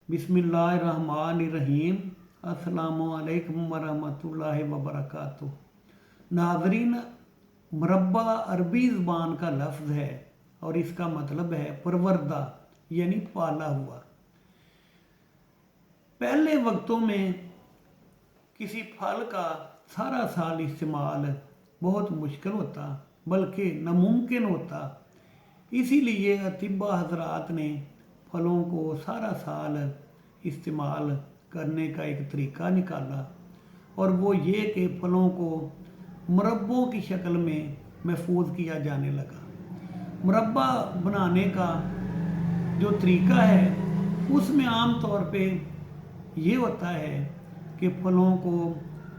बिस्मिल्लाहिर्रहमानिर्रहीम। अस्सलामुअलैकुम वरहमतुल्लाहि वबरकातुह। नाज़रीन, मुरब्बा अरबी ज़बान का लफ्ज़ है और इसका मतलब है परवरदा, यानी पाला हुआ। पहले वक्तों में किसी फल का सारा साल इस्तेमाल बहुत मुश्किल होता, बल्कि नामुमकिन होता। इसीलिए अतिबा हजरात ने फलों को सारा साल इस्तेमाल करने का एक तरीका निकाला, और वो ये कि फलों को मुरब्बों की शक्ल में महफूज किया जाने लगा। मुरब्बा बनाने का जो तरीका है उसमें आम तौर पे ये होता है कि फलों को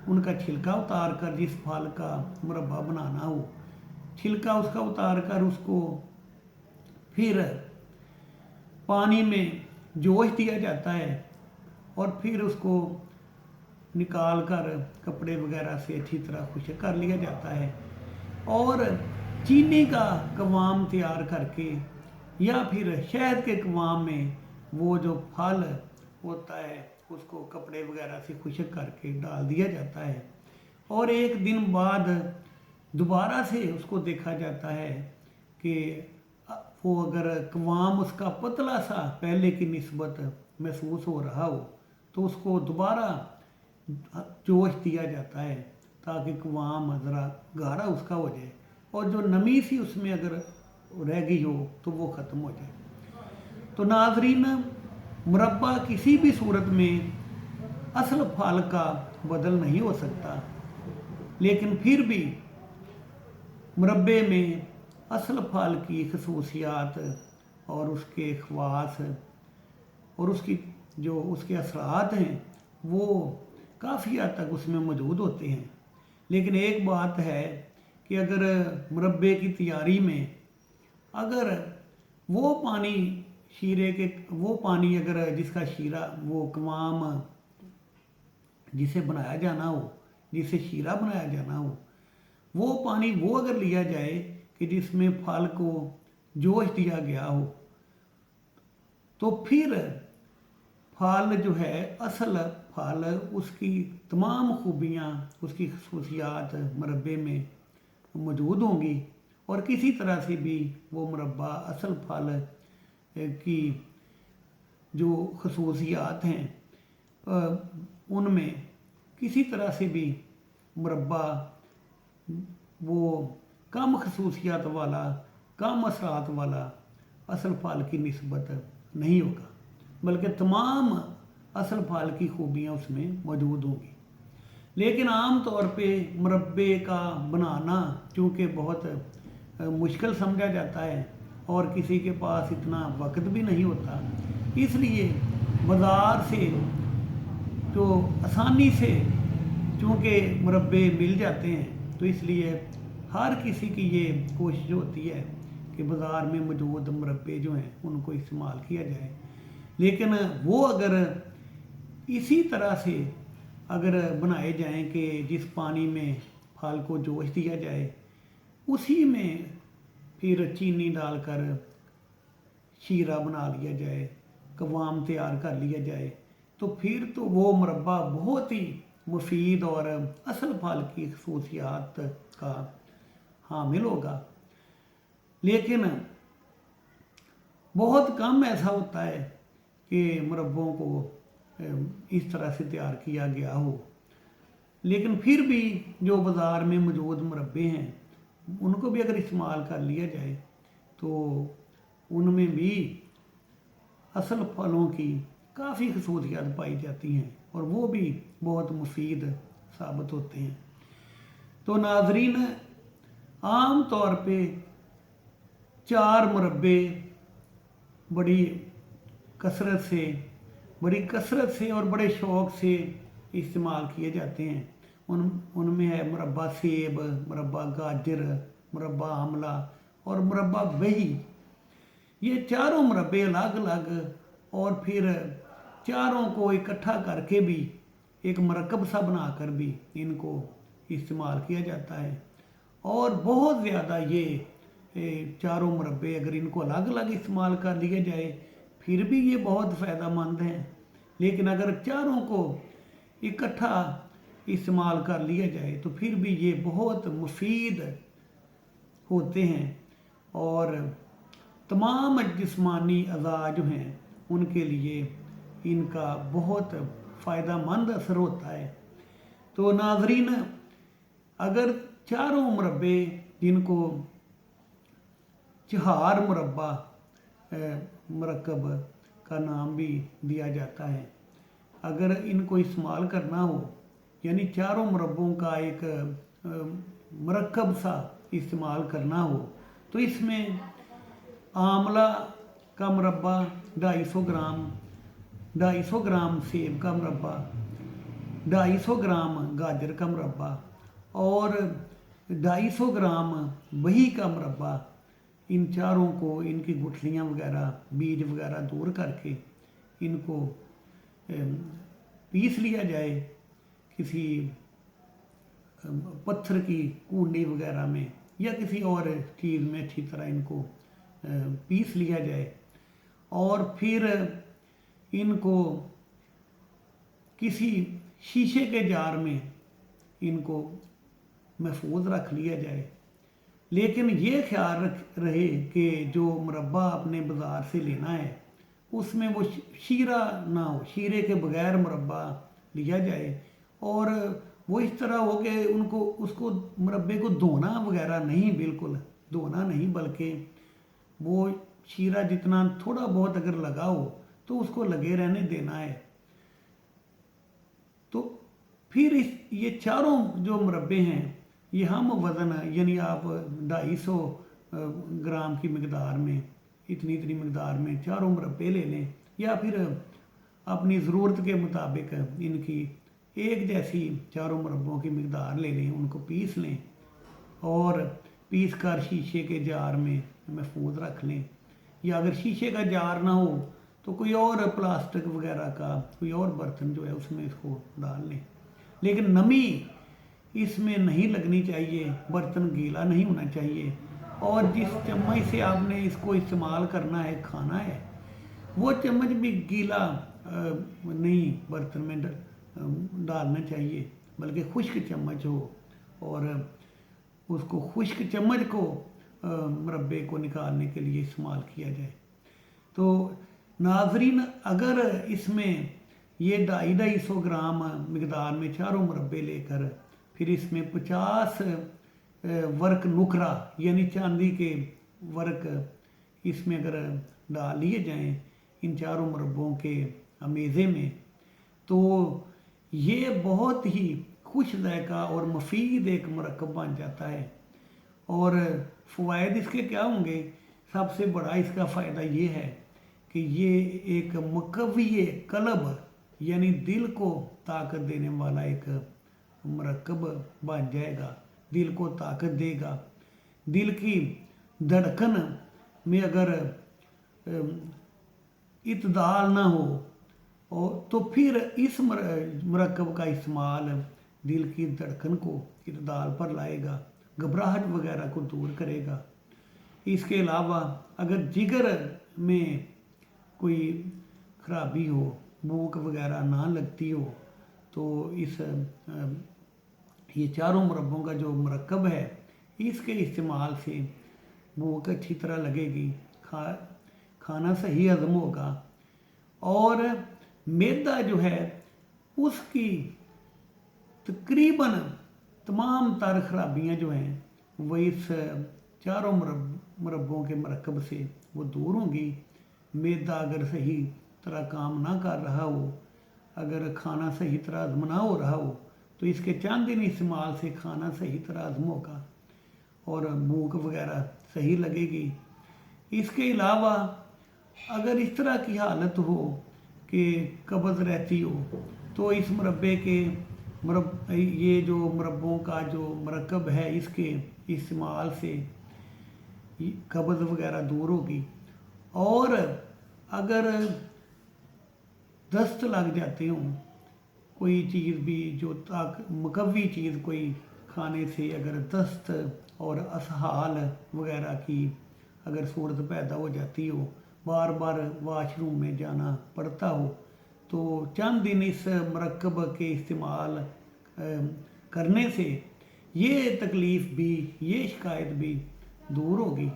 उनका छिलका उतार कर, जिस फल का मुरब्बा बनाना हो, छिलका उसका उतार कर उसको फिर पानी में जोश दिया जाता है और फिर उसको निकाल कर कपड़े वगैरह से अच्छी तरह खुश्क कर लिया जाता है और चीनी का कवाम तैयार करके या फिर शहद के कवाम में वो जो फल होता है उसको कपड़े वगैरह से खुश्क करके डाल दिया जाता है। और एक दिन बाद दोबारा से उसको देखा जाता है कि वो अगर कवाम उसका पतला सा पहले की निस्बत महसूस हो रहा हो तो उसको दोबारा जोश दिया जाता है ताकि कवाम ज़रा गाढ़ा उसका हो जाए और जो नमी सी उसमें अगर रह गई हो तो वो ख़त्म हो जाए। तो नाज़रीन, मुरब्बा किसी भी सूरत में असल फल का बदल नहीं हो सकता, लेकिन फिर भी मुरब्बे में असल फल की खसूसियात और उसके ख़वास और उसकी जो उसके असरात हैं वो काफ़ी हद तक उसमें मौजूद होते हैं। लेकिन एक बात है कि अगर मुरब्बे की तैयारी में अगर वो पानी शीरे के वो पानी अगर जिसका शीरा वो कवाम जिसे बनाया जाना हो, जिसे शीरा बनाया जाना हो, वो पानी वो अगर लिया जाए कि जिसमें फल को जोश दिया गया हो, तो फिर फल जो है असल फल उसकी तमाम खूबियाँ, उसकी खसूसियात मुरब्बे में मौजूद होंगी और किसी तरह से भी वो मुरब्बा असल फल की जो खसूसियात हैं उनमें किसी तरह से भी मुरब्बा वो कम खसूसियात वाला, कम असरात वाला असल फल की निस्बत नहीं होगा, बल्कि तमाम असल फल की खूबियाँ उसमें मौजूद होंगी। लेकिन आम तौर पे मुरब्बे का बनाना चूँकि बहुत मुश्किल समझा जाता है और किसी के पास इतना वक्त भी नहीं होता, इसलिए बाज़ार से जो आसानी से चूँकि मुरब्बे मिल जाते हैं तो इसलिए हर किसी की ये कोशिश होती है कि बाज़ार में मौजूद मुरब्बे जो हैं उनको इस्तेमाल किया जाए। लेकिन वो अगर इसी तरह से अगर बनाए जाएं कि जिस पानी में फल को जोश दिया जाए उसी में फिर चीनी डालकर शीरा बना लिया जाए, कवाम तैयार कर लिया जाए, तो फिर तो वो मुरब्बा बहुत ही मुफीद और असल फल की खसूसियात का हामिल होगा। लेकिन बहुत कम ऐसा होता है कि मुरब्बों को इस तरह से तैयार किया गया हो। लेकिन फिर भी जो बाज़ार में मौजूद मुरब्बे हैं उनको भी अगर इस्तेमाल कर लिया जाए तो उनमें भी असल फलों की काफ़ी खसूसियात पाई जाती हैं और वो भी बहुत मुफीद साबित होते हैं। तो नाज़रीन, आम तौर पे 4 मुरब्बे बड़ी कसरत से और बड़े शौक़ से इस्तेमाल किए जाते हैं। उनमें है मुरब्बा सेब, मुरब्बा गाजर, मुरब्बा आमला और मुरब्बा वही। ये चारों मुरब्बे अलग अलग और फिर चारों को इकट्ठा करके भी एक मरकब सा बनाकर भी इनको इस्तेमाल किया जाता है। और बहुत ज़्यादा ये चारों मुरब्बे अगर इनको अलग अलग इस्तेमाल कर लिए जाए फिर भी ये बहुत फ़ायदेमंद हैं। लेकिन अगर चारों को इकट्ठा इस्तेमाल कर लिया जाए तो फिर भी ये बहुत मुफीद होते हैं और तमाम जिस्मानी अज़ा जो हैं उनके लिए इनका बहुत फ़ायदा मंद असर होता है। तो नाज़रीन, अगर चारों मुरब्बे जिनको चहार मुरब्बा मरकब का नाम भी दिया जाता है, अगर इनको इस्तेमाल करना हो यानी चारों मुरब्बों का एक मरकब सा इस्तेमाल करना हो तो इसमें आंवला का मुरब्बा 250 ग्राम, 250 ग्राम सेब का मुरब्बा, 250 ग्राम गाजर का मुरब्बा और 250 ग्राम बही का मुरब्बा, इन चारों को इनकी गुठलियाँ वगैरह बीज वगैरह दूर करके इनको पीस लिया जाए किसी पत्थर की कूंडी वगैरह में या किसी और चीज़ में अच्छी तरह इनको पीस लिया जाए और फिर इनको किसी शीशे के जार में इनको महफूज रख लिया जाए। लेकिन ये ख्याल रहे कि जो मुरब्बा आपने बाज़ार से लेना है उसमें वो शीरा ना हो, शीरे के बगैर मुरब्बा लिया जाए और वो इस तरह हो कि उसको मुरब्बे को धोना वगैरह नहीं, बिल्कुल धोना नहीं, बल्कि वो शीरा जितना थोड़ा बहुत अगर लगा हो तो उसको लगे रहने देना है। तो फिर ये चारों जो मुरब्बे हैं ये हम वज़न यानी आप 250 ग्राम की मकदार में इतनी मकदार में चारों मुरब्बे ले लें या फिर अपनी ज़रूरत के मुताबिक इनकी एक जैसी चारों मुरब्बों की मकदार ले लें, उनको पीस लें और पीस कर शीशे के जार में महफूज रख लें। या अगर शीशे का जार ना हो तो कोई और प्लास्टिक वगैरह का कोई और बर्तन जो है उसमें इसको डाल लें, लेकिन नमी इसमें नहीं लगनी चाहिए, बर्तन गीला नहीं होना चाहिए और जिस चम्मच से आपने इसको इस्तेमाल करना है, खाना है, वो चम्मच भी गीला नहीं बर्तन में डालना चाहिए, बल्कि खुश्क चम्मच हो और उसको खुश्क चम्मच को मुरब्बे को निकालने के लिए इस्तेमाल किया जाए। तो नाजरीन, अगर इसमें ये 250 ग्राम मकदार में चारों मुरब्बे लेकर फिर इसमें 50 वर्क नुकरा यानी चांदी के वर्क इसमें अगर डाल लिए जाएं इन चारों मुरब्बों के अमेज़े में, तो ये बहुत ही खुश ज़ायका और मुफीद एक मरकब बन जाता है। और फ़वाइद इसके क्या होंगे? सबसे बड़ा इसका फ़ायदा ये है कि ये एक मुकव्वी कल्ब यानी दिल को ताकत देने वाला एक मरकब बन जाएगा, दिल को ताकत देगा। दिल की धड़कन में अगर इत्दाल ना हो और तो फिर इस मरकब का इस्तेमाल दिल की धड़कन को इत्दाल पर लाएगा, घबराहट वगैरह को दूर करेगा। इसके अलावा अगर जिगर में कोई खराबी हो, भूख वगैरह ना लगती हो, तो ये चारों मुरब्बों का जो मरकब है इसके इस्तेमाल से भूख अच्छी तरह लगेगी, खाना सही हजम होगा और मैदा जो है उसकी तकरीबन तमाम तर खराबियाँ जो हैं वो इस चारों मुरब्बों के मरकब से वो दूर होंगी। मैदा अगर सही तरह काम ना कर रहा हो, अगर खाना सही तरह हजम ना हो रहा हो, तो इसके चंद दिन इस्तेमाल से खाना सही तरह हजम होगा और भूख वगैरह सही लगेगी। इसके अलावा अगर इस तरह की हालत हो कि कब्ज़ रहती हो, तो इस मुरब्बे के ये जो मुरब्बों का जो मरकब है इसके इस्तेमाल से कब्ज़ वगैरह दूर होगी। और अगर दस्त लग जाते हों, कोई चीज़ भी जो मुकव्वी चीज़ कोई खाने से अगर दस्त और असहाल वगैरह की अगर सूरत पैदा हो जाती हो, बार बार वाशरूम में जाना पड़ता हो, تو چند دن اس مرکب کے استعمال کرنے سے یہ تکلیف بھی، یہ شکایت بھی دور ہوگی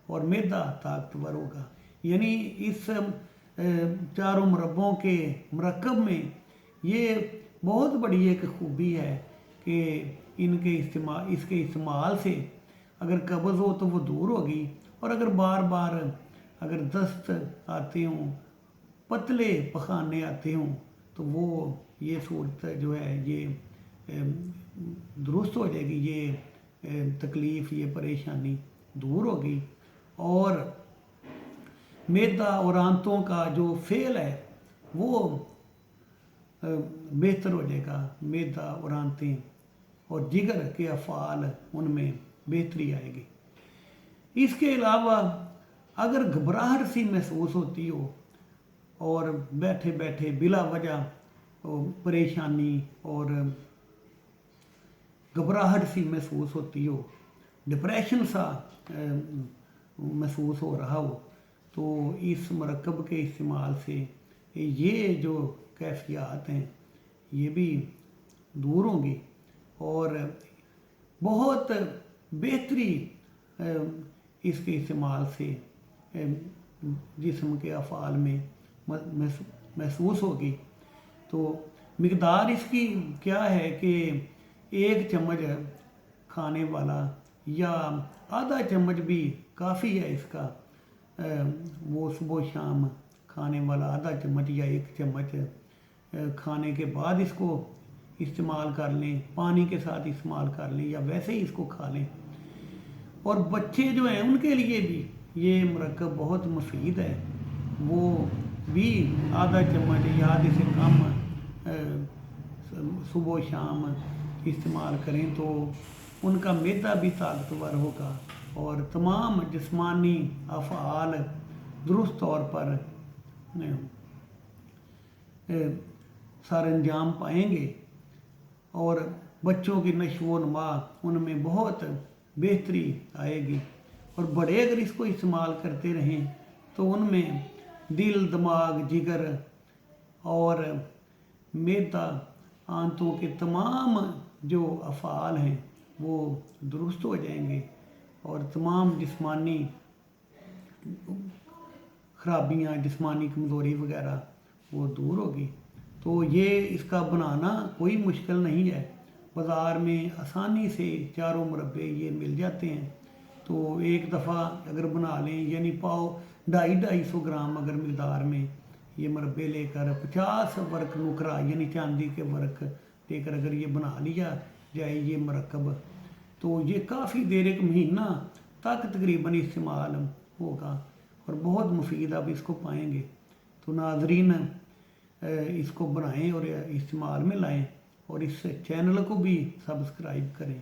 اور معدہ طاقتور ہوگا۔ یعنی اس چاروں مربوں کے مرکب میں یہ بہت بڑی ایک خوبی ہے کہ اس کے استعمال سے اگر قبض ہو تو وہ دور ہوگی، اور اگر بار بار اگر دست آتے ہوں، پتلے پخانے آتے ہوں، تو وہ یہ صورت جو ہے یہ درست ہو جائے گی، یہ تکلیف، یہ پریشانی دور ہوگی، اور معدہ اور آنتوں کا جو فعل ہے وہ بہتر ہو جائے گا۔ معدہ اور آنتیں اور جگر کے افعال ان میں بہتری آئے گی۔ اس کے علاوہ اگر گھبراہٹ سی محسوس ہوتی ہو اور بیٹھے بیٹھے بلا وجہ پریشانی اور گھبراہٹ سی محسوس ہوتی ہو، ڈپریشن سا محسوس ہو رہا ہو، تو اس مرکب کے استعمال سے یہ جو کیفیات ہیں یہ بھی دور ہوں گی، اور بہت بہتری اس کے استعمال سے جسم کے افعال میں محسوس ہوگی۔ تو مقدار اس کی کیا ہے کہ 1 چمچ کھانے والا یا آدھا چمچ بھی کافی ہے اس کا، وہ صبح و شام کھانے والا آدھا چمچ یا 1 چمچ کھانے کے بعد اس کو استعمال کر لیں، پانی کے ساتھ استعمال کر لیں یا ویسے ہی اس کو کھا لیں۔ اور بچے جو ہیں ان کے لیے بھی یہ مرکب بہت مفید ہے، وہ بھی آدھا چمچ یا آدھے سے کم صبح و شام استعمال کریں تو ان کا معدہ بھی طاقتور ہوگا اور تمام جسمانی افعال درست طور پر سر انجام پائیں گے، اور بچوں کی نشو و نما ان میں بہت بہتری آئے گی، اور بڑے اگر اس کو استعمال کرتے رہیں تو ان میں دل، دماغ، جگر اور معدہ، آنتوں کے تمام جو افعال ہیں وہ درست ہو جائیں گے، اور تمام جسمانی خرابیاں، جسمانی کمزوری وغیرہ وہ دور ہوگی۔ تو یہ اس کا بنانا کوئی مشکل نہیں ہے، بازار میں آسانی سے چاروں مربے یہ مل جاتے ہیں، تو ایک دفعہ اگر بنا لیں، یعنی 250 گرام اگر مقدار میں یہ مربے لے کر 50 ورق نکرہ یعنی چاندی کے ورق لے کر اگر یہ بنا لیا جائے یہ مرکب، تو یہ کافی دیر، 1 مہینہ تک تقریباً استعمال ہوگا اور بہت مفید آپ اس کو پائیں گے۔ تو ناظرین اس کو بنائیں اور استعمال میں لائیں، اور اس چینل کو بھی سبسکرائب کریں۔